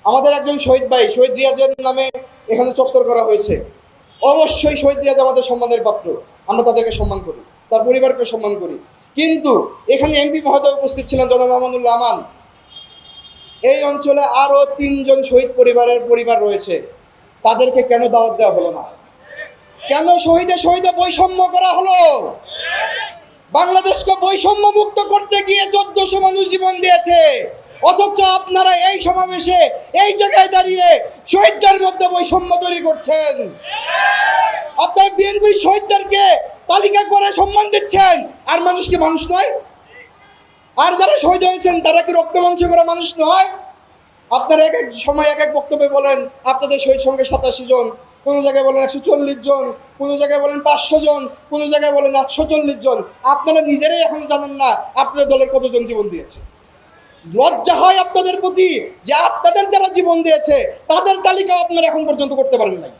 আমাদের একজন শহীদ ভাই শহীদ রিয়াজের নামে এখানে চত্বর করা হয়েছে। অবশ্যই শহীদ রিয়াজ আমাদের সম্মানের পাত্র, আমরা তাদেরকে সম্মান করি, তার পরিবারকে সম্মান করি। কিন্তু এখানে এমপি মহোদয় উপস্থিত ছিলেন জনাব আমানুল্লাহ আমান। এই অঞ্চলে আরো 3 জন শহীদ পরিবার রয়েছে, তাদেরকে কেন দাওয়াত দেওয়া হলো না? কেন শহীদে বৈষম্য করা হলো? বাংলাদেশকে বৈষম্য মুক্ত করতে গিয়ে 1400 মানুষ জীবন দিয়েছে, অথচ আপনারা এই সমাবেশে এই জায়গায় দাঁড়িয়ে শহীদদের মধ্যে বৈষম্য তৈরি করছেন। আপনারা বিএনপির শহীদদেরকে তালিকা করে সম্মান দিচ্ছেন, আর মানুষ কি মানুষ নয়? আর যারা শহীদ হয়েছেন তারা কি রক্ত মাংস করা মানুষ নয়? আপনারা এক এক সময় এক এক বক্তব্যে বলেন আপনাদের শহীদ সংখ্যা 87 জন, কোনো জায়গায় বলেন 140 জন, কোনো জায়গায় বলেন 500 জন, কোনো জায়গায় বলেন 840 জন। আপনারা নিজেরাই এখন জানেন না আপনাদের দলের কতজন জীবন দিয়েছে। লজ্জা হয় আপনাদের প্রতি যে আপনাদের যারা জীবন দিয়েছে তাদের তালিকা আপনারা এখন পর্যন্ত করতে পারেন নাই।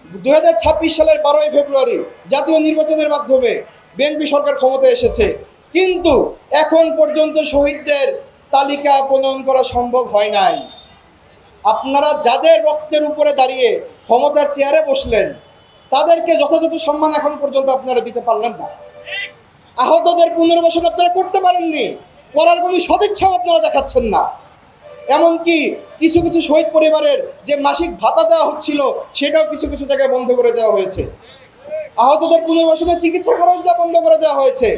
2026 সালের 12ই ফেব্রুয়ারি জাতীয় নির্বাচনের মাধ্যমে বিএনপি সরকার ক্ষমতায় এসেছে, কিন্তু এখন পর্যন্ত শহীদদের তালিকা প্রণয়ন করা সম্ভব হয় নাই। আপনারা যাদের রক্তের উপরে দাঁড়িয়ে ক্ষমতার চেয়ারে বসলেন তাদেরকে যথাযথ সম্মান এখন পর্যন্ত আপনারা দিতে পারলেন না। আহতদের পুনর্বাসন আপনারা করতে পারেননি, করার কোনো সদিচ্ছাও আপনারা দেখাচ্ছেন না। এমনকি কিছু কিছু শহীদ পরিবারের যে মাসিক ভাতা দেওয়া হচ্ছিল সেটাও কিছু কিছু জায়গায় বন্ধ করে দেওয়া হয়েছে। আহতদের পুনর্বাসনের চিকিৎসা খরচ বন্ধ করে দেওয়া হয়েছে।